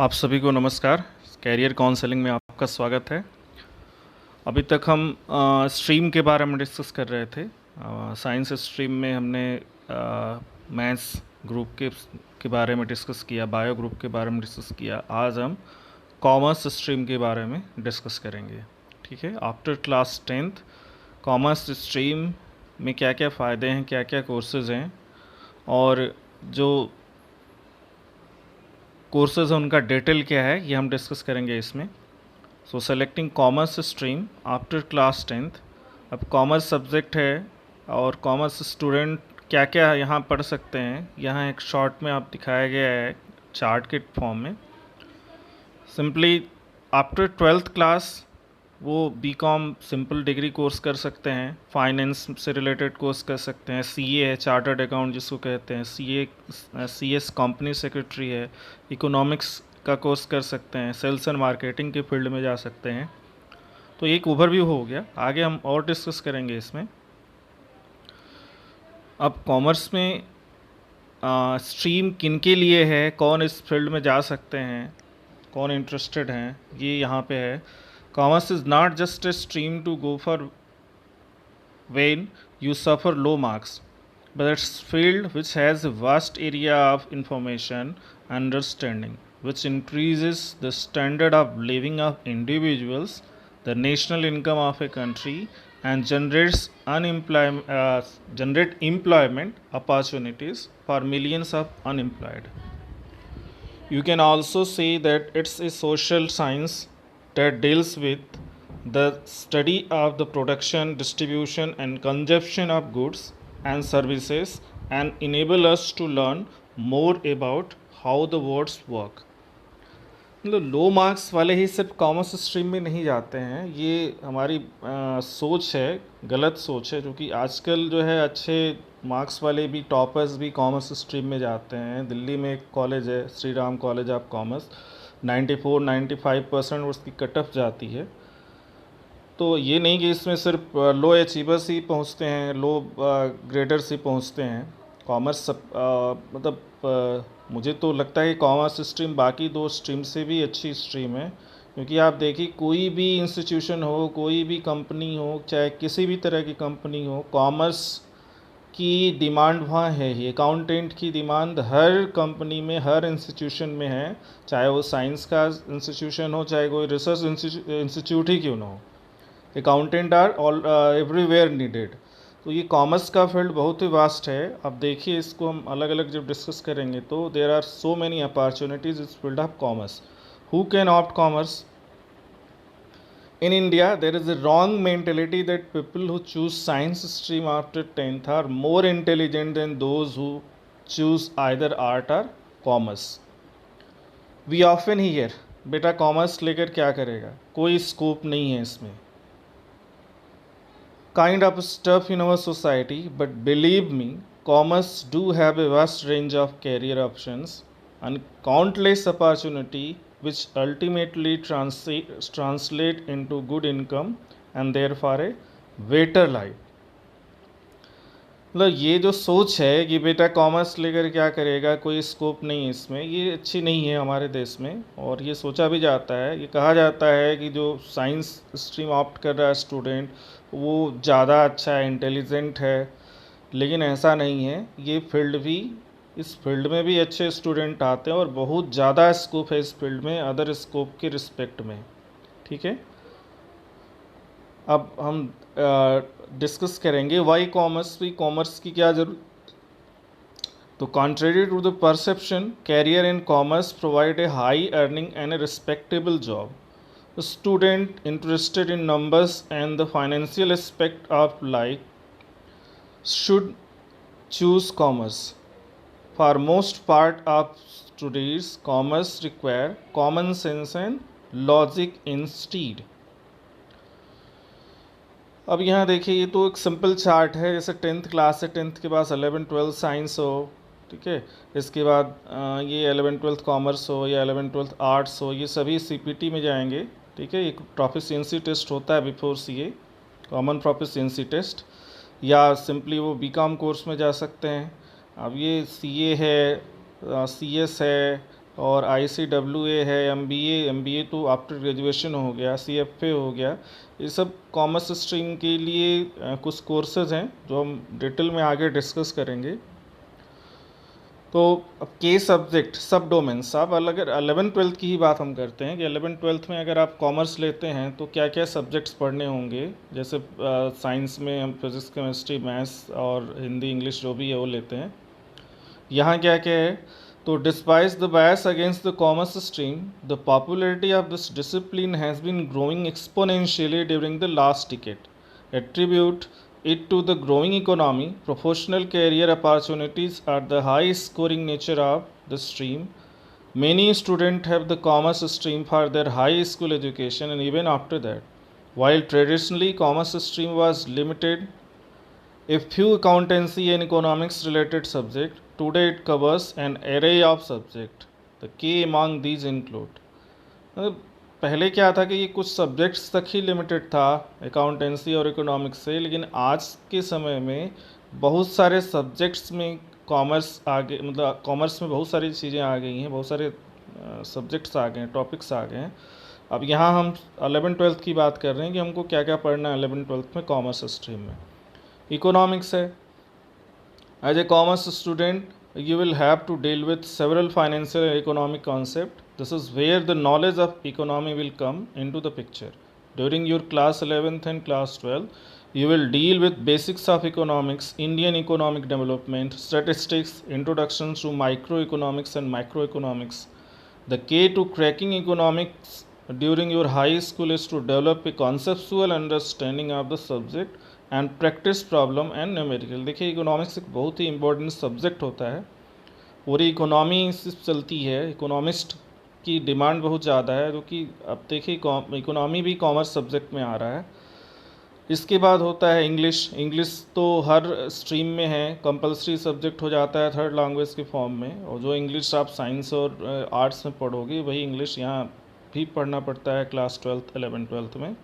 आप सभी को नमस्कार। कैरियर काउंसलिंग में आपका स्वागत है। अभी तक हम स्ट्रीम के बारे में डिस्कस कर रहे थे। साइंस स्ट्रीम में हमने मैथ्स ग्रुप के बारे में डिस्कस किया, बायो ग्रुप के बारे में डिस्कस किया। आज हम कॉमर्स स्ट्रीम के बारे में डिस्कस करेंगे। ठीक है, after class 10th commerce stream में क्या क्या फ़ायदे हैं, क्या क्या कोर्सेज़ हैं और जो कोर्सेज़ हैं उनका डिटेल क्या है, ये हम डिस्कस करेंगे इसमें। So selecting commerce stream after class 10th। अब कॉमर्स सब्जेक्ट है और कॉमर्स स्टूडेंट क्या क्या यहाँ पढ़ सकते हैं, यहाँ एक शॉर्ट में आप दिखाया गया है चार्ट के फॉर्म में। सिंपली आफ्टर 12th क्लास वो बीकॉम सिंपल डिग्री कोर्स कर सकते हैं, फाइनेंस से रिलेटेड कोर्स कर सकते हैं, सीए है, चार्टर्ड अकाउंट जिसको कहते हैं, सीएस कंपनी सेक्रेटरी है, इकोनॉमिक्स का कोर्स कर सकते हैं, सेल्स एंड मार्केटिंग के फील्ड में जा सकते हैं। तो एक ओवरव्यू हो गया, आगे हम और डिस्कस करेंगे इसमें। अब कॉमर्स में स्ट्रीम किन के लिए है, कौन इस फील्ड में जा सकते हैं, कौन इंटरेस्टेड हैं, ये यहाँ पे है। Commerce is not just a stream to go for when you suffer low marks, but it's field which has a vast area of information understanding, which increases the standard of living of individuals, the national income of a country, and generate employment opportunities for millions of unemployed. You can also say that it's a social science that deals with the study of the production, distribution, and consumption of goods and services and enable us to learn more about how the worlds work. मतलब लो marks वाले ही सिर्फ commerce stream में नहीं जाते हैं, ये हमारी सोच है, गलत सोच है, क्योंकि आजकल जो है अच्छे मार्क्स वाले भी टॉपर्स भी कॉमर्स स्ट्रीम में जाते हैं। दिल्ली में एक कॉलेज है, Shri Ram college of commerce, 94-95% उसकी कट ऑफ जाती है। तो ये नहीं कि इसमें सिर्फ लो अचीवर्स ही पहुंचते हैं, लो ग्रेडर्स ही पहुंचते हैं। कॉमर्स मुझे तो लगता है कि कॉमर्स स्ट्रीम बाकी दो स्ट्रीम से भी अच्छी स्ट्रीम है, क्योंकि आप देखिए कोई भी इंस्टीट्यूशन हो, कोई भी कंपनी हो, चाहे किसी भी तरह की कंपनी हो, कॉमर्स की डिमांड वहाँ है ही। अकाउंटेंट की डिमांड हर कंपनी में, हर इंस्टीट्यूशन में है, चाहे वो साइंस का इंस्टीट्यूशन हो, चाहे कोई रिसर्च इंस्टीट्यूट ही क्यों ना हो। Accountant are all everywhere needed. तो ये कॉमर्स का फील्ड बहुत ही वास्ट है। अब देखिए इसको हम अलग अलग जब डिस्कस करेंगे तो there are so many opportunities इस field of commerce. Who can opt commerce? In India, there is a wrong mentality that people who choose science stream after 10th are more intelligent than those who choose either art or commerce. We often hear, बेटा commerce लेकर क्या करेगा, कोई scope नहीं है इसमें। Kind of stuff in our society, but believe me, commerce do have a vast range of career options and countless opportunity which ultimately translate into good income and therefore a better life. मतलब ये जो सोच है कि बेटा commerce लेकर क्या करेगा, कोई स्कोप नहीं है इसमें, ये अच्छी नहीं है हमारे देश में। और ये सोचा भी जाता है, ये कहा जाता है कि जो साइंस स्ट्रीम ऑप्ट कर रहा है स्टूडेंट वो ज़्यादा अच्छा है, इंटेलिजेंट है, लेकिन ऐसा नहीं है। ये फील्ड भी, इस फील्ड में भी अच्छे स्टूडेंट आते हैं और बहुत ज़्यादा स्कोप है इस फील्ड में अदर स्कोप के रिस्पेक्ट में। ठीक है, अब हम डिस्कस करेंगे वाई कॉमर्स, भी कॉमर्स की क्या जरूरत। तो contrary to the perception, career in commerce provide a high earning and a respectable job. Student interested in numbers and the financial aspect of life should choose commerce. For most part of studies, commerce require common sense and logic instead. अब यहाँ देखिए, ये तो एक simple chart है, जैसे 10th class है, 10th के बाद 11th-12th साइंस हो, ठीक है, इसके बाद ये 11th-12th कॉमर्स हो या 11th-12th आर्ट्स हो, ये सभी सीपीटी में जाएंगे। ठीक है, एक प्रोफिशिएंसी टेस्ट होता है before CA, common proficiency test, या सिंपली वो बीकॉम कोर्स में जा सकते हैं। अब ये सीए है, सीएस है और ICWA है, MBA तो आफ्टर ग्रेजुएशन हो गया, CFA हो गया। ये सब कॉमर्स स्ट्रीम के लिए कुछ कोर्सेज हैं जो हम डिटेल में आगे डिस्कस करेंगे। तो अब के सब्जेक्ट सब डोमेन्स, अब अगर 11th-12th की ही बात हम करते हैं कि 11th-12th में अगर आप कॉमर्स लेते हैं तो क्या क्या सब्जेक्ट्स पढ़ने होंगे। जैसे साइंस में हम फिज़िक्स, केमिस्ट्री, मैथ्स और हिंदी, इंग्लिश जो भी है वो लेते हैं। यहाँ क्या क्या है, तो despite the bias against the commerce stream, the popularity of this discipline has been growing exponentially during the last decade. Attribute it to the growing economy, professional career opportunities are the high scoring nature of the stream. Many students have the commerce stream for their high school education and even after that. While traditionally commerce stream was limited a few accountancy and economics related subjects, today it covers an array of subjects. The key among these include, पहले क्या था कि ये कुछ subjects तक ही limited था accountancy और economics से, लेकिन आज के समय में बहुत सारे सब्जेक्ट्स में कॉमर्स आ गए, मतलब कॉमर्स में बहुत सारी चीज़ें आ गई हैं, बहुत सारे सब्जेक्ट्स आ गए हैं, टॉपिक्स आ गए हैं। अब यहाँ हम 11th-12th की बात कर रहे हैं कि हमको क्या क्या पढ़ना है 11th-12th में कॉमर्स स्ट्रीम में। इकोनॉमिक्स है, as a commerce student you will have to deal with several financial and economic concepts. This is where the knowledge of economy will come into the picture. During your class 11th and class 12th, you will deal with basics of economics, Indian economic development, statistics, introductions to microeconomics and macroeconomics. The key to cracking economics during your high school is to develop a conceptual understanding of the subject and practice problem and numerical. देखिए economics एक बहुत ही important subject होता है, पूरी economy सिर्फ चलती है, economist की डिमांड बहुत ज़्यादा है, जो कि अब देखिए इकोनॉमी भी कॉमर्स सब्जेक्ट में आ रहा है। इसके बाद होता है इंग्लिश। इंग्लिश तो हर स्ट्रीम में है, कंपलसरी सब्जेक्ट हो जाता है थर्ड लैंग्वेज के फॉर्म में, और जो इंग्लिश आप साइंस और आर्ट्स में पढ़ोगे वही इंग्लिश यहाँ भी पढ़ना पड़ता है क्लास 12th 11th-12th में।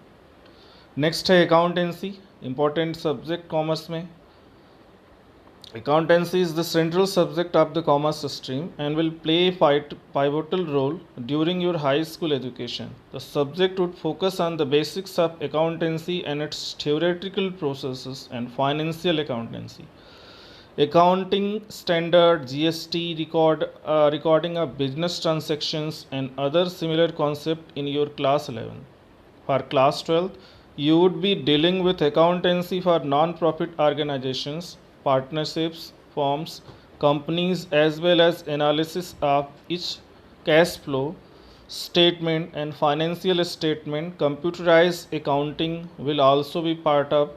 नेक्स्ट है अकाउंटेंसी, इम्पॉर्टेंट सब्जेक्ट कॉमर्स में। Accountancy is the central subject of the commerce stream and will play a pivotal role during your high school education. The subject would focus on the basics of accountancy and its theoretical processes and financial accountancy. Accounting standard, GST, recording of business transactions and other similar concepts in your class 11. For class 12, you would be dealing with accountancy for non-profit organizations, partnerships, firms, companies, as well as analysis of each cash flow statement and financial statement. Computerized accounting will also be part of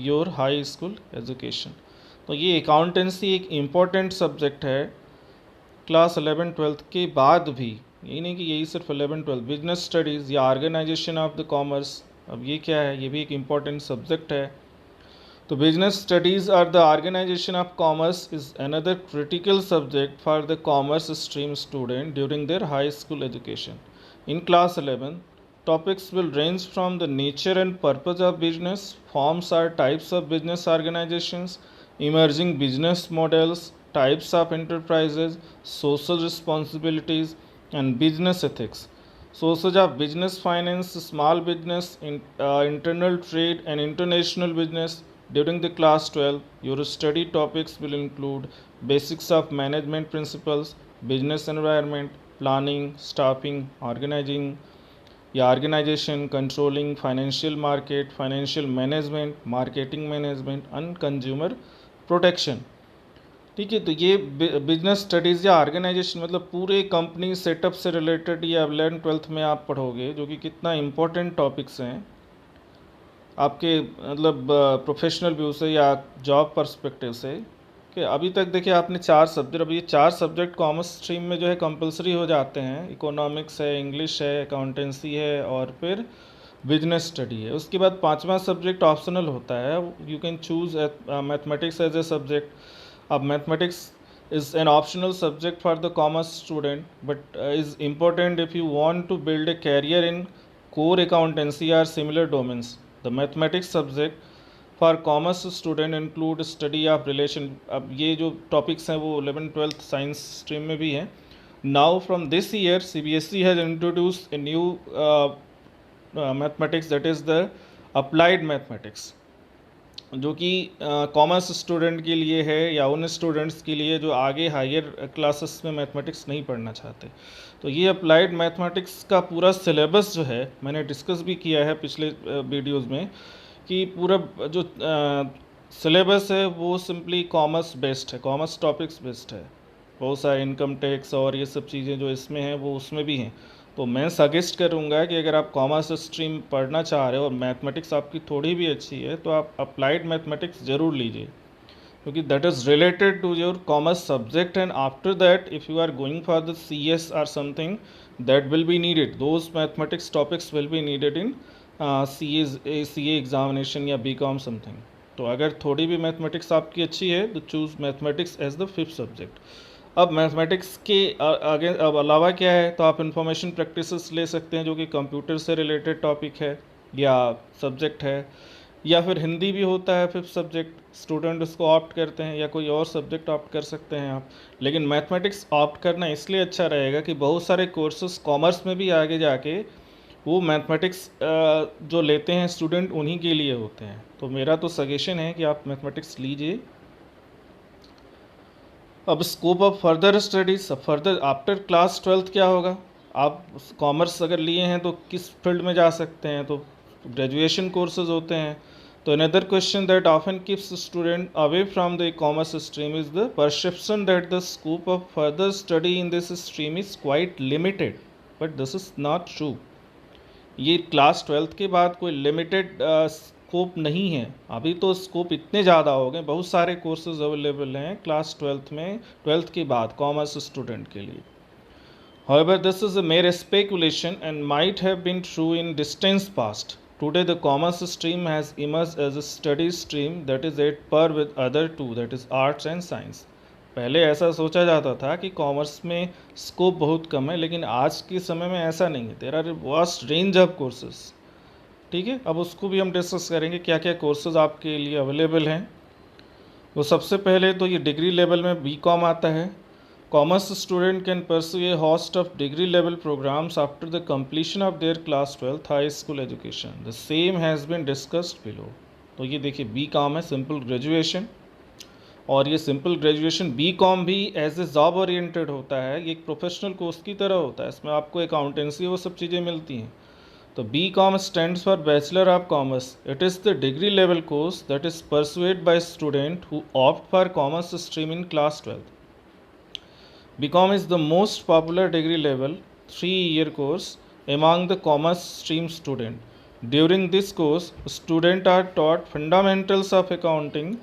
your high school education. तो ये accountancy एक important subject है class 11th-12th के बाद भी, ये नहीं कि यही सिर्फ 11th-12th। बिजनेस स्टडीज़ या ऑर्गेनाइजेशन ऑफ द कॉमर्स, अब ये क्या है, ये भी एक इम्पॉर्टेंट सब्जेक्ट है। तो बिजनेस स्टडीज़ और the organisation of commerce is another critical subject for the commerce stream student during their high school education. In class 11 topics will range from the nature and purpose of business, forms or types of business organisations, emerging business models, types of enterprises, social responsibilities and business ethics, sources of business finance, small business, internal trade and international business. During the class 12, your study topics will include basics of management principles, business environment, planning, staffing, organization, controlling, financial market, financial management, marketing management and consumer protection. ठीक है, तो ये business studies या organisation मतलब पूरे company setup से related ये 11th-12th में आप पढ़ोगे, जो कि कितना इम्पोर्टेंट टॉपिक्स हैं आपके मतलब प्रोफेशनल व्यू से या जॉब पर्सपेक्टिव से। कि अभी तक देखिए आपने 4 सब्जेक्ट, अब ये 4 सब्जेक्ट कॉमर्स स्ट्रीम में जो है कंपलसरी हो जाते हैं, इकोनॉमिक्स है, इंग्लिश है, अकाउंटेंसी है और फिर बिजनेस स्टडी है। उसके बाद 5वां सब्जेक्ट ऑप्शनल होता है, you can choose mathematics as a subject. अब mathematics is an optional subject for the commerce student, but is important if you want to build a career in core accountancy or similar domains. The mathematics subject for commerce student include study of relation। अब ये जो topics हैं वो 11th-12th science stream में भी हैं, Now from this year CBSE has introduced a new mathematics, that is the applied mathematics, जो कि कॉमर्स स्टूडेंट के लिए है या उन स्टूडेंट्स के लिए जो आगे हायर क्लासेस में मैथमेटिक्स नहीं पढ़ना चाहते। तो ये अप्लाइड मैथमेटिक्स का पूरा सिलेबस जो है मैंने डिस्कस भी किया है पिछले वीडियोस में, कि पूरा जो सिलेबस है वो सिंपली कॉमर्स बेस्ड है, कॉमर्स टॉपिक्स बेस्ड है। बहुत सारे इनकम टैक्स और ये सब चीज़ें जो इसमें हैं वो उसमें भी हैं। तो मैं सजेस्ट करूँगा कि अगर आप कॉमर्स स्ट्रीम पढ़ना चाह रहे हो और मैथमेटिक्स आपकी थोड़ी भी अच्छी है तो आप अप्लाइड मैथमेटिक्स ज़रूर लीजिए, क्योंकि that is related to your commerce subject, and after that if you are going for the CS और something that will be needed, those mathematics topics will be needed in CA examination या BCom something. तो अगर थोड़ी भी mathematics आपकी अच्छी है तो choose mathematics as the 5th subject. अब मैथमेटिक्स के आगे अब अलावा क्या है, तो आप इंफॉर्मेशन प्रैक्टिसेस ले सकते हैं जो कि कंप्यूटर से रिलेटेड टॉपिक है या सब्जेक्ट है, या फिर हिंदी भी होता है 5th सब्जेक्ट, स्टूडेंट उसको ऑप्ट करते हैं, या कोई और सब्जेक्ट ऑप्ट कर सकते हैं आप। लेकिन मैथमेटिक्स ऑप्ट करना इसलिए अच्छा रहेगा कि बहुत सारे कोर्सेज कॉमर्स में भी आगे जाके वो मैथमेटिक्स जो लेते हैं स्टूडेंट उन्हीं के लिए होते हैं। तो मेरा तो सजेशन है कि आप मैथमेटिक्स लीजिए। अब scope of further studies, further after class 12th क्या होगा, आप कॉमर्स अगर लिए हैं तो किस फील्ड में जा सकते हैं, तो ग्रेजुएशन कोर्सेज होते हैं। तो another question that often keeps student away from the commerce stream is the perception that the scope of further study in this stream is quite limited, but this is not true. ये class 12th के बाद कोई limited scope नहीं है, अभी तो scope इतने ज़्यादा हो गए, बहुत सारे कोर्सेज अवेलेबल हैं क्लास 12th में, 12th के बाद कॉमर्स स्टूडेंट के लिए। However, this is a mere speculation and might have been true in distant past. Today, the commerce stream has emerged as a study stream that is at par with other two, that is arts and science. पहले ऐसा सोचा जाता था कि commerce में scope बहुत कम है, लेकिन आज के समय में ऐसा नहीं है। There are vast range of courses. ठीक है, अब उसको भी हम डिस्कस करेंगे क्या क्या कोर्सेज आपके लिए अवेलेबल हैं। तो सबसे पहले तो ये डिग्री लेवल में BCom आता है। Commerce student can pursue a host of degree level programmes after the completion of their class 12th high school education, the same has been discussed below. तो ये देखिए BCom है, सिंपल ग्रेजुएशन, और ये simple graduation BCom भी as a job oriented होता है, ये एक प्रोफेशनल कोर्स की तरह होता है, इसमें आपको अकाउंटेंसी वो सब चीज़ें मिलती हैं। तो BCom stands for Bachelor of Commerce. It is the degree level course that is pursued by students who opt for commerce stream in class 12th. BCom is the most popular degree level 3-year course among the commerce stream student. During this course, students are taught fundamentals of accounting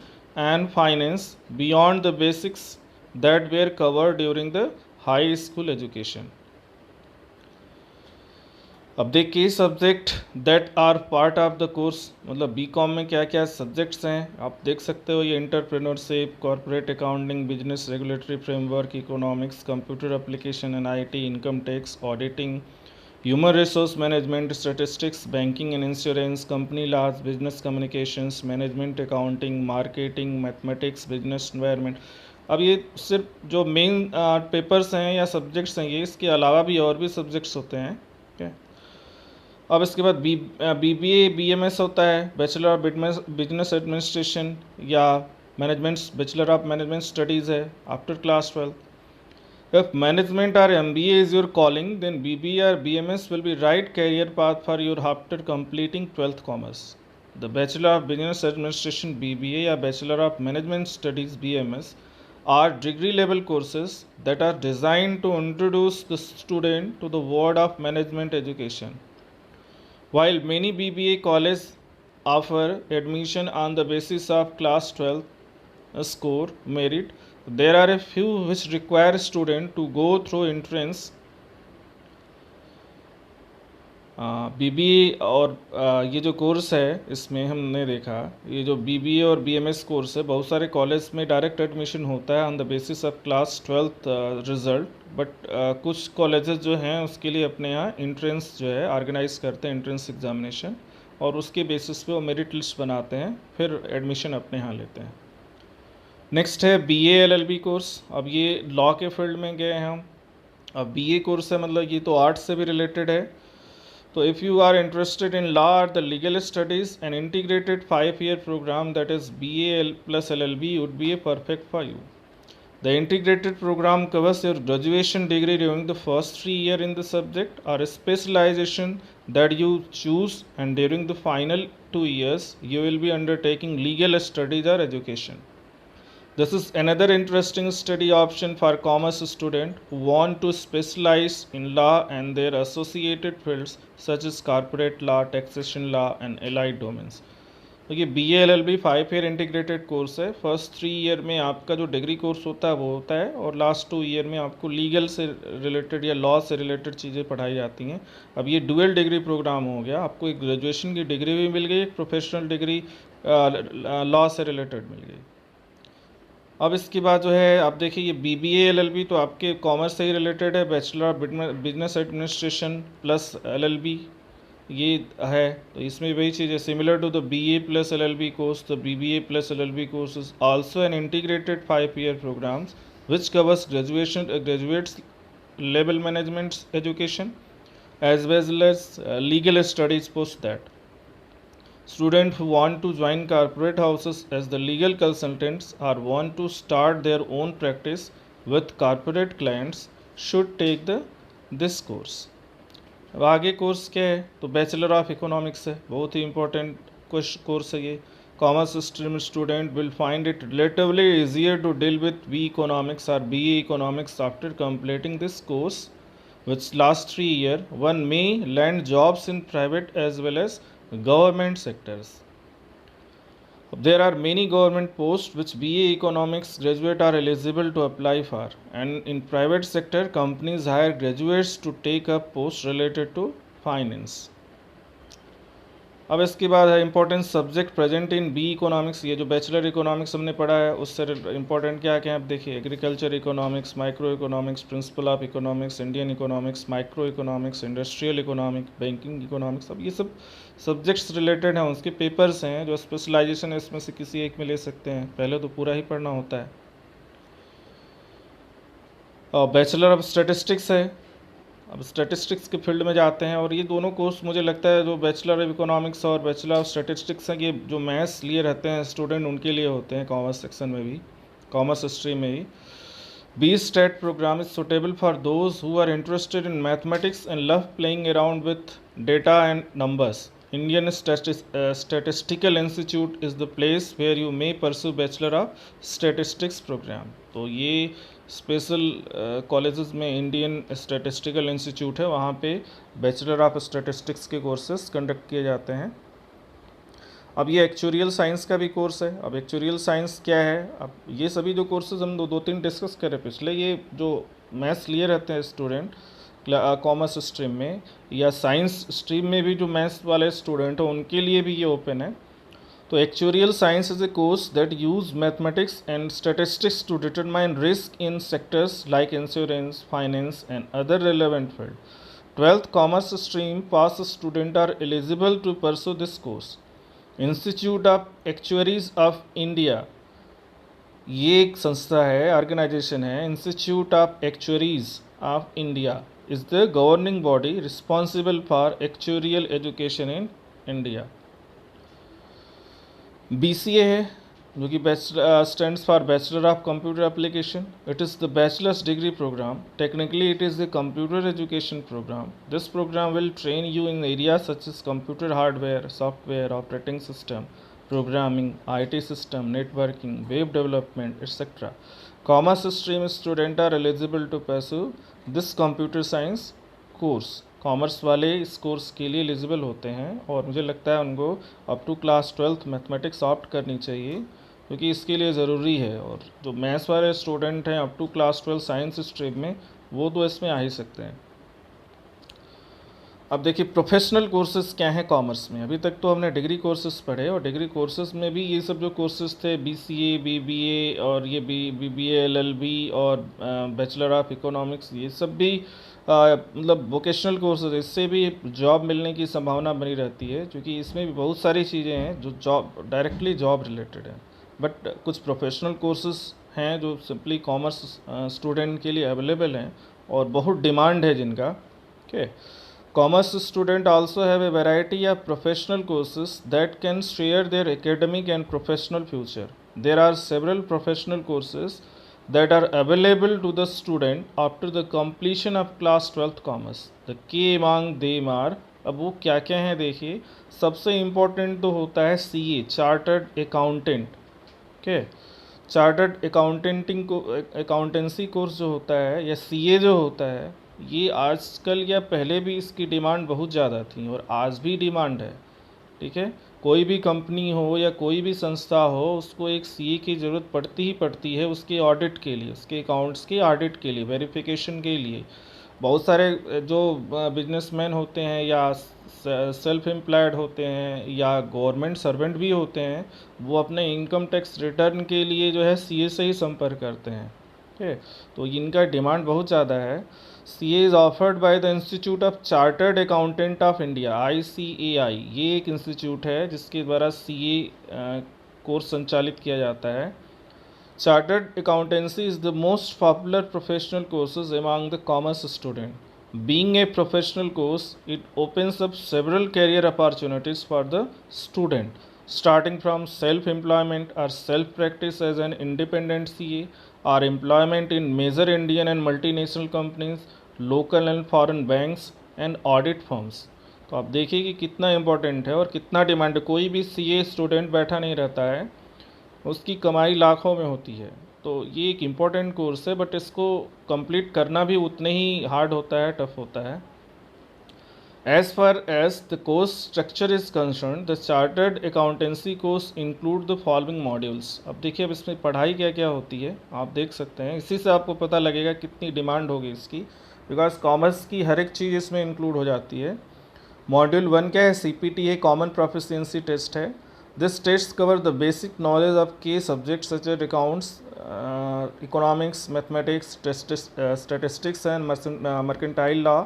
and finance beyond the basics that were covered during the high school education. अब देखिए subject that are part of the course, मतलब BCom में क्या क्या subjects हैं आप देख सकते हो। ये entrepreneurship, corporate accounting, business regulatory framework, economics, computer application and IT, income tax, auditing, human resource management, statistics, banking and insurance, company laws, business communications, management accounting, marketing, mathematics, business environment. अब ये सिर्फ जो main papers हैं या subjects हैं ये, इसके अलावा भी और भी सब्जेक्ट्स होते हैं। ठीक है, अब इसके बाद BBA BMS होता है, बैचलर ऑफ बिजनेस एडमिनिस्ट्रेशन या management, bachelor of management studies है after class 12th। If management और MBA is your calling then BBA और BMS will be right career path for your after completing 12th commerce. The bachelor of business administration BBA या bachelor of management studies BMS are degree level courses that are designed to introduce the student to the world of management education. While many BBA colleges offer admission on the basis of class 12 score merit, there are a few which require students to go through entrance BBA और ये जो course है इसमें हमने देखा ये जो BBA और BMS कोर्स है, बहुत सारे कॉलेज में डायरेक्ट एडमिशन होता है on the basis of class 12th result, but कुछ कॉलेजेस जो हैं उसके लिए अपने यहाँ एंट्रेंस जो है ऑर्गेनाइज करते हैं, एंट्रेंस एग्जामिनेशन, और उसके बेसिस पे वो मेरिट लिस्ट बनाते हैं, फिर एडमिशन अपने यहाँ लेते हैं। नेक्स्ट है BA LLB कोर्स। अब ये लॉ के फील्ड में गए हैं हम, अब बीए कोर्स है मतलब ये तो आर्ट्स से भी रिलेटेड है। तो if you are interested in law or the legal studies, an integrated 5-year program that is BA plus LLB would be a perfect for you. The integrated program covers your graduation degree during the first 3 years in the subject or a specialization that you choose, and during the final 2 years you will be undertaking legal studies or education. This is another interesting study option for commerce students who want to specialize in law and their associated fields such as corporate law, taxation law, and allied domains. तो ये B L L B 5 year integrated course है। First 3 year में आपका जो degree course होता है वो होता है, और लास्ट 2 ईयर में आपको लीगल से रिलेटेड या लॉ से रिलेटेड चीज़ें पढ़ाई जाती हैं। अब ये डुअल डिग्री प्रोग्राम हो गया, आपको एक ग्रेजुएशन की डिग्री भी मिल गई, एक प्रोफेशनल डिग्री लॉ से रिलेटेड मिल गई। अब इसके बाद जो है आप देखिए ये B B A L L B तो आपके कॉमर्स से ही रिलेटेड है, bachelor of business administration plus L L B ये है। तो इसमें वही चीज़ है, similar to the B A plus L L B course, the B B A plus L L B course is also an integrated 5 year programmes which covers graduates level management education as well as legal studies post that. Students who want to join corporate houses as the legal consultants or want to start their own practice with corporate clients should take this course. अब आगे course क्या है, तो bachelor of economics है, बहुत ही important course है ये। Commerce stream student will find it relatively easier to deal with B economics or BA economics after completing this course, which lasts 3 years. One may land jobs in private as well as government sectors. There are many government posts which BA economics graduate are eligible to apply for, and in private sector companies hire graduates to take up posts related to finance. अब इसके बाद है important subject present in B economics. ये जो bachelor economics हमने पढ़ा है उससे इंपॉर्टेंट क्या क्या है आप देखिए, agriculture economics, micro economics, principle of economics, Indian economics, micro economics, industrial economics, banking economics. अब ये सब सब्जेक्ट्स रिलेटेड हैं, उसके पेपर्स हैं जो स्पेशलाइजेशन है, इसमें से किसी एक में ले सकते हैं, पहले तो पूरा ही पढ़ना होता है। और बैचलर ऑफ स्टैटिस्टिक्स है, अब स्टैटिस्टिक्स के फील्ड में जाते हैं, और ये दोनों कोर्स मुझे लगता है जो बैचलर ऑफ इकोनॉमिक्स और बैचलर ऑफ स्टैटिस्टिक्स हैं, ये जो मैथ्स लिए रहते हैं स्टूडेंट उनके लिए होते हैं, कॉमर्स सेक्शन में भी, कॉमर्स स्ट्रीम में ही। B stat program is suitable for those who are interested in mathematics and love playing around with data and numbers. Indian Statistical Institute is the place where you may pursue Bachelor of Statistics program. तो ये special colleges में Indian statistical institute है, वहाँ पे bachelor of statistics के courses conduct किए जाते हैं। अब ये एक्चुरियल साइंस का भी कोर्स है। अब एक्चुरियल साइंस क्या है, अब ये सभी जो कोर्सेज हम दो तीन डिस्कस करें पिछले, ये जो मैथ्स लिए रहते हैं स्टूडेंट कॉमर्स स्ट्रीम में या साइंस स्ट्रीम में भी जो मैथ्स वाले स्टूडेंट हैं उनके लिए भी ये ओपन है। तो actuarial science is a course that use mathematics and statistics to determine risk in sectors like insurance, finance and other relevant field. 12th commerce stream pass student are eligible to pursue this course. Institute of actuaries of India, ये एक संस्था है, organisation है, institute of actuaries of India is the governing body responsible for actuarial education in India. BCA है जो कि stands for Bachelor of Computer Application. It is the bachelor's degree program. Technically it is the computer education program. This program will train you in areas such as computer hardware, software, operating system, programming, IT system, networking, web development, etc. Commerce stream students are eligible to pursue this computer science course. Commerce वाले इस course के लिए eligible होते हैं, और मुझे लगता है उनको up to class 12th mathematics opt करनी चाहिए क्योंकि इसके लिए ज़रूरी है। और जो मैथ्स वाले स्टूडेंट हैं up to class 12 science stream में, वो तो इसमें आ ही सकते हैं। अब देखिए प्रोफेशनल कोर्सेज क्या हैं कॉमर्स में। अभी तक तो हमने डिग्री कोर्सेज पढ़े, और डिग्री कोर्सेज में भी ये सब जो कोर्सेज थे BCA, BBA और ये BBA LLB और बैचलर ऑफ इकोनॉमिक्स, ये सब भी मतलब वोकेशनल कोर्सेज, इससे भी जॉब मिलने की संभावना बनी रहती है क्योंकि इसमें भी बहुत सारी चीज़ें हैं जो जॉब डायरेक्टली जॉब रिलेटेड हैं। बट कुछ प्रोफेशनल कोर्सेज हैं जो सिंपली कॉमर्स स्टूडेंट के लिए अवेलेबल हैं, और बहुत डिमांड है जिनका। Okay, commerce student also have a variety of professional courses that can share their academic and professional future. There are several professional courses that are available to the student after the completion of class 12th commerce. The key among them are, अब वो क्या क्या हैं देखिए। सबसे important तो होता है CA, chartered accountant. Okay, chartered accounting को अकाउंटेंसी कोर्स जो होता है या CA जो होता है, ये आजकल या पहले भी इसकी डिमांड बहुत ज़्यादा थी और आज भी डिमांड है। ठीक है, कोई भी कंपनी हो या कोई भी संस्था हो, उसको एक CA की ज़रूरत पड़ती ही पड़ती है उसके ऑडिट के लिए, उसके अकाउंट्स के ऑडिट के लिए, वेरिफिकेशन के लिए। बहुत सारे जो बिजनेसमैन होते हैं या सेल्फ एम्प्लॉयड होते हैं या गवर्नमेंट सर्वेंट भी होते हैं, वो अपने इनकम टैक्स रिटर्न के लिए जो है CA से ही संपर्क करते हैं। ठीक है, तो इनका डिमांड बहुत ज़्यादा है। CA is offered by the institute of chartered accountant of India, ICAI। ये एक इंस्टीट्यूट है जिसके द्वारा CA कोर्स संचालित किया जाता है। Chartered accountancy is the most popular professional courses among the commerce student. Being a professional course, it opens up several career opportunities for the student, starting from self-employment or self-practice as an independent CA, or employment in major Indian and multinational companies, local and foreign banks and audit firms. तो आप देखिए कि कितना important है और कितना demand है। कोई भी CA स्टूडेंट बैठा नहीं रहता है, उसकी कमाई लाखों में होती है। तो ये एक इम्पॉर्टेंट कोर्स है, बट इसको कंप्लीट करना भी उतने ही हार्ड होता है, टफ होता है। As far as the course structure is concern, the chartered accountancy course include the following modules. अब देखिए अब इसमें पढ़ाई क्या क्या होती है आप देख सकते हैं, इसी से आपको पता लगेगा कितनी डिमांड होगी इसकी, बिकॉज कॉमर्स की हर एक चीज़ इसमें इंक्लूड हो जाती है। मॉड्यूल 1 क्या है? CPT है, कॉमन प्रोफिशिएंसी टेस्ट है। This tests cover the basic knowledge of key subjects such as accounts, economics, mathematics, statistics and mercantile law.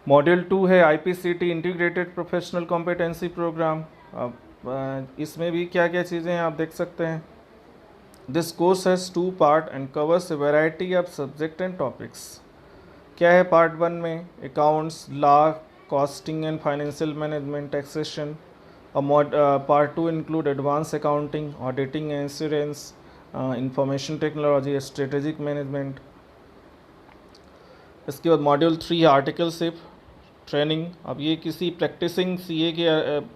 Module 2 है IPCT Integrated Professional Competency Program। अब इसमें भी क्या क्या चीज़ें हैं आप देख सकते हैं। This course has 2 parts and covers a variety of subject and topics. क्या है पार्ट 1 में? Accounts, law, costing and financial management, taxation. Part 2 include advanced accounting, auditing, insurance, information technology, strategic management. इसके बाद मॉड्यूल 3 आर्टिकलशिप ट्रेनिंग। अब ये किसी practising CA के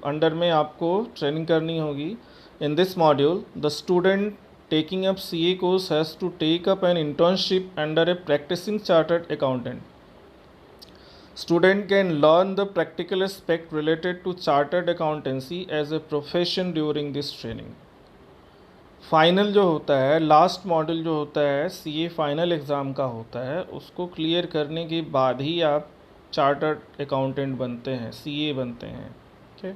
under में आपको ट्रेनिंग करनी होगी। In this module the student taking up CA course has to take up an internship under a practicing chartered accountant. Student can learn the practical aspect related to chartered accountancy as a profession during this training. Final जो होता है, last module जो होता है CA final exam का होता है, उसको क्लियर करने के बाद ही आप चार्टर्ड अकाउंटेंट बनते हैं, CA बनते हैं। ओके,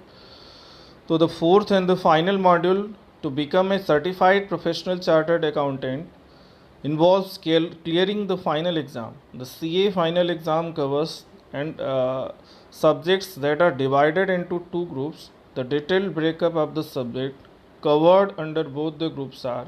तो the fourth and the final module to become a certified professional chartered accountant involves clearing the final exam. The CA final exam covers and subjects that are divided into 2 groups. The detailed breakup of the subject covered under both the groups are: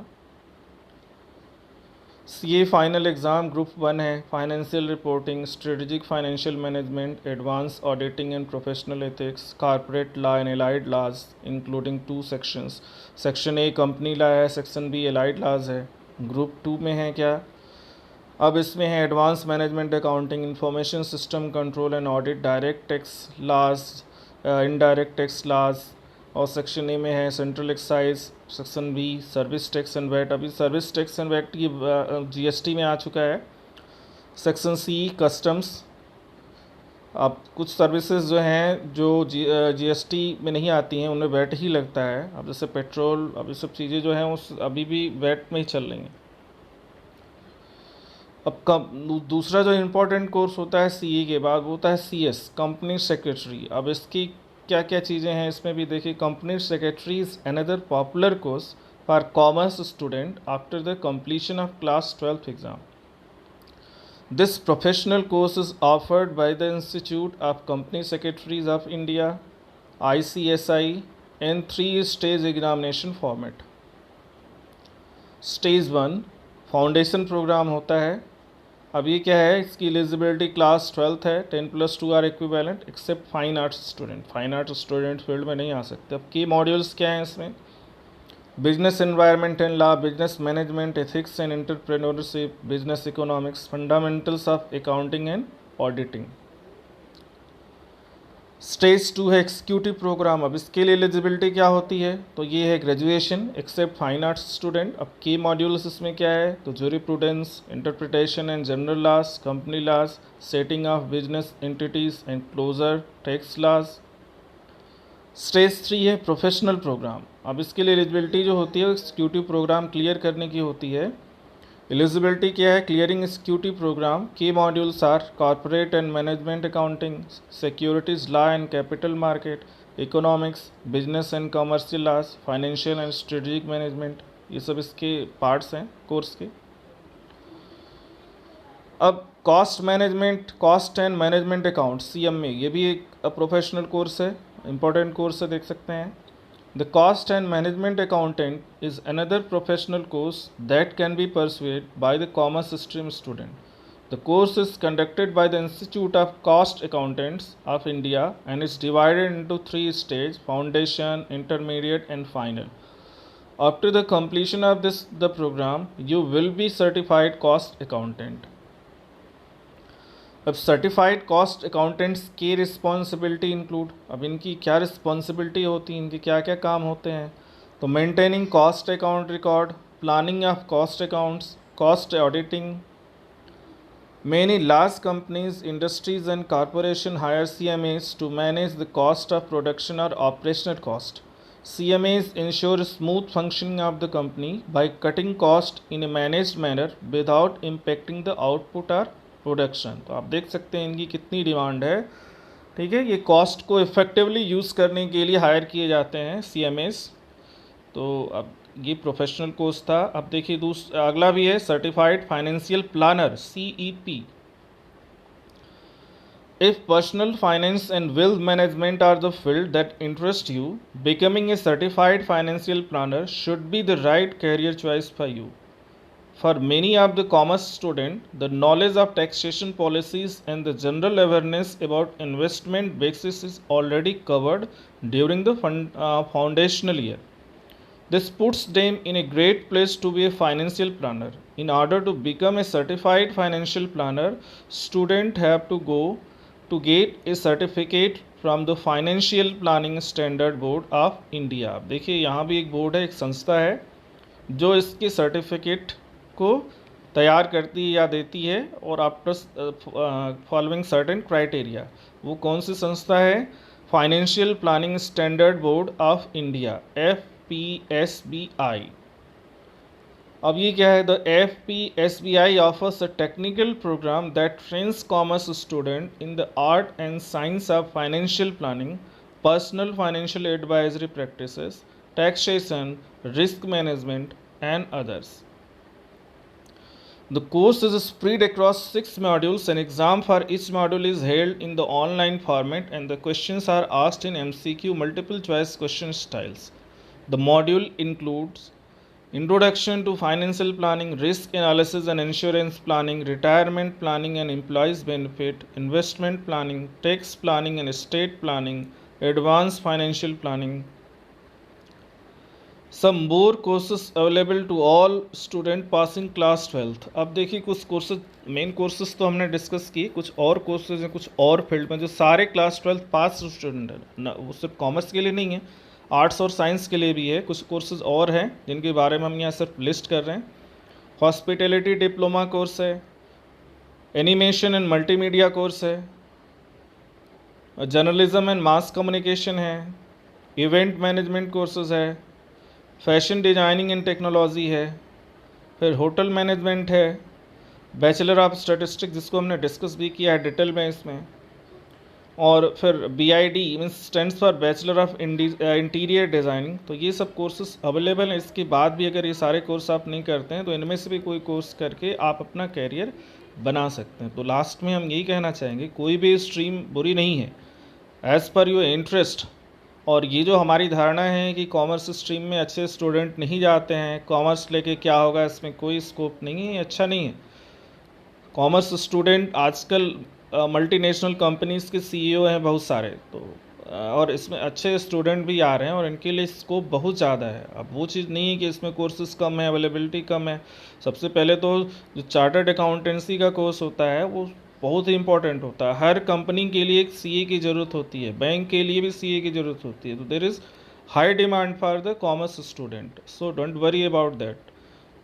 CA final exam group 1 है financial reporting, strategic financial management, advance auditing and professional ethics, corporate law and allied laws including 2 sections. Section A company law है, section B allied laws है। Group 2 में है क्या? अब इसमें है advance management accounting, information system control and audit, direct tax laws, indirect tax laws. और section A में है central excise, section B service tax and VAT. अभी सर्विस टैक्स एंड वैट की GST में आ चुका है। Section C customs. अब कुछ सर्विसेज जो हैं जो GST में नहीं आती हैं उनमें वैट ही लगता है। अब जैसे पेट्रोल, अब ये सब चीज़ें जो हैं उस अभी भी वैट में ही चल रही हैं। अब दूसरा जो इम्पोर्टेंट कोर्स होता है CA के बाद वो होता है CS कंपनी सेक्रेटरी। अब इसकी क्या क्या चीज़ें हैं इसमें भी देखिए। Company secretary is another popular course for commerce student after the completion of class 12th exam. This professional course is offered by the Institute of Company Secretaries of India, ICSI, in 3-stage examination format. Stage 1 foundation programme होता है, अब ये क्या है, इसकी eligibility class 12th है, 10+2 or equivalent except fine arts student, fine arts student field में नहीं आ सकते। अब की मॉड्यूल्स क्या हैं इसमें, business environment and law, business management, ethics and entrepreneurship, business economics, fundamentals of accounting and auditing. Stage 2 है एग्जीक्यूटिव प्रोग्राम। अब इसके लिए एलिजिबिलिटी क्या होती है, तो ये है graduation except fine arts student. अब की मॉड्यूल्स इसमें क्या है, तो jurisprudence, interpretation and general laws, company laws, setting of business entities and closure, tax laws. Stage 3 है प्रोफेशनल प्रोग्राम। अब इसके लिए एलिजिबिलिटी जो होती है एग्जीक्यूटिव प्रोग्राम क्लियर करने की होती है। एलिजिबिलिटी क्या है, क्लियरिंग एग्जीक्यूटिव प्रोग्राम। की modules are corporate and management accounting, securities law and capital market, economics, business and commercial laws, financial and strategic management. ये सब इसके पार्ट्स हैं कोर्स के। अब cost management, cost and management account, CMA, ये भी एक प्रोफेशनल कोर्स है, इंपॉर्टेंट कोर्स है, देख सकते हैं। The cost and management accountant is another professional course that can be pursued by the commerce stream student. The course is conducted by the Institute of Cost Accountants of India and is divided into 3 stages: foundation, intermediate and final. After the completion of the program, you will be certified cost accountant. अब certified cost accountants की responsibility include, अब इनकी क्या responsibility होती है, इनके क्या क्या काम होते हैं, तो maintaining cost account record, planning of cost accounts, cost auditing. Many large companies, industries and corporation hire CMAs to manage the cost of production or operational cost. CMAs ensure smooth functioning of the company by cutting cost in a managed manner without impacting the output or production. तो आप देख सकते हैं इनकी कितनी demand है, ठीक है। ये कॉस्ट को इफ़ेक्टिवली यूज़ करने के लिए हायर किए जाते हैं CMAs। तो अब ये प्रोफेशनल कोर्स था। अब देखिए अगला भी है certified financial planner, CEP। If personal finance and wealth management are the field that interest you, becoming a certified financial planner should be the right career choice for you. For many of the commerce students, the knowledge of taxation policies and the general awareness about investment basis is already covered during the foundational year. This puts them in a great place to be a financial planner. In order to become a certified financial planner, students have to go to get a certificate from the Financial Planning Standard Board of India. देखिए यहाँ भी एक board है, एक संस्था है जो इसके सर्टिफिकेट को तैयार करती है या देती है, और आफ्टर फॉलोइंग सर्टेन क्राइटेरिया। वो कौन सी संस्था है, financial planning standard board of India, FPSBI। अब ये क्या है, the FPSBI offers a technical program that trains commerce student in the art and science of financial planning, personal financial advisory practices, taxation, risk management and others. The course is spread across 6 modules. An exam for each module is held in the online format and the questions are asked in MCQ multiple choice question styles. The module includes introduction to financial planning, risk analysis and insurance planning, retirement planning and employees benefit, investment planning, tax planning and estate planning, advanced financial planning. Some more courses available to all student passing class 12th। अब देखिए कुछ courses, main courses तो हमने discuss किए, कुछ और courses हैं कुछ और फील्ड में जो सारे क्लास 12th पास स्टूडेंट हैं ना, वो सिर्फ कॉमर्स के लिए नहीं है, आर्ट्स और साइंस के लिए भी है। कुछ कोर्सेज और हैं जिनके बारे में हम यहाँ सिर्फ लिस्ट कर रहे हैं। हॉस्पिटैलिटी डिप्लोमा कोर्स है, एनिमेशन एंड मल्टीमीडिया कोर्स है, जर्नलिज्म एंड मास कम्युनिकेशन है, इवेंट मैनेजमेंट कोर्सेज है, फैशन डिजाइनिंग एंड टेक्नोलॉजी है, फिर होटल मैनेजमेंट है, बैचलर ऑफ स्टैटिस्टिक्स जिसको हमने डिस्कस भी किया है डिटेल में इसमें, और फिर BID means stands for bachelor of interior designing. तो ये सब कोर्सेज अवेलेबल हैं। इसके बाद भी अगर ये सारे कोर्स आप नहीं करते हैं तो इनमें से भी कोई कोर्स करके आप अपना कैरियर बना सकते हैं। तो लास्ट में हम यही कहना चाहेंगे, कोई भी स्ट्रीम बुरी नहीं है, एज़ पर योर इंटरेस्ट। और ये जो हमारी धारणा है कि कॉमर्स स्ट्रीम में अच्छे स्टूडेंट नहीं जाते हैं, कॉमर्स लेके क्या होगा, इसमें कोई स्कोप नहीं है, अच्छा नहीं है। कॉमर्स स्टूडेंट आजकल मल्टीनेशनल कंपनीज़ के सीईओ हैं बहुत सारे, तो और इसमें अच्छे स्टूडेंट भी आ रहे हैं और इनके लिए स्कोप बहुत ज़्यादा है। अब वो चीज़ नहीं है कि इसमें कोर्सेज़ कम है, अवेलेबिलिटी कम है। सबसे पहले तो जो चार्टर्ड अकाउंटेंसी का कोर्स होता है वो बहुत ही इंपॉर्टेंट होता है। हर कंपनी के लिए एक सीए की ज़रूरत होती है, बैंक के लिए भी सीए की ज़रूरत होती है। तो there is high demand for the commerce student, so don't worry about that.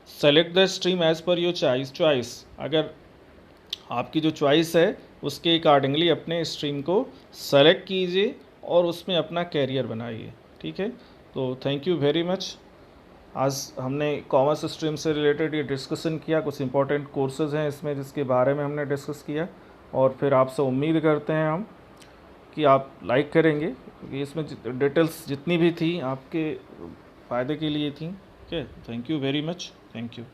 Select the stream as per your choice. अगर आपकी जो चॉइस है उसके अकॉर्डिंगली अपने स्ट्रीम को सेलेक्ट कीजिए और उसमें अपना कैरियर बनाइए। ठीक है, तो थैंक यू वेरी मच। आज हमने कॉमर्स स्ट्रीम से रिलेटेड ये डिस्कशन किया, कुछ इंपॉर्टेंट कोर्सेज़ हैं इसमें जिसके बारे में हमने डिस्कस किया, और फिर आपसे उम्मीद करते हैं हम कि आप लाइक करेंगे, क्योंकि इसमें डिटेल्स जितनी भी थी आपके फ़ायदे के लिए थी। Okay, thank you very much, thank you.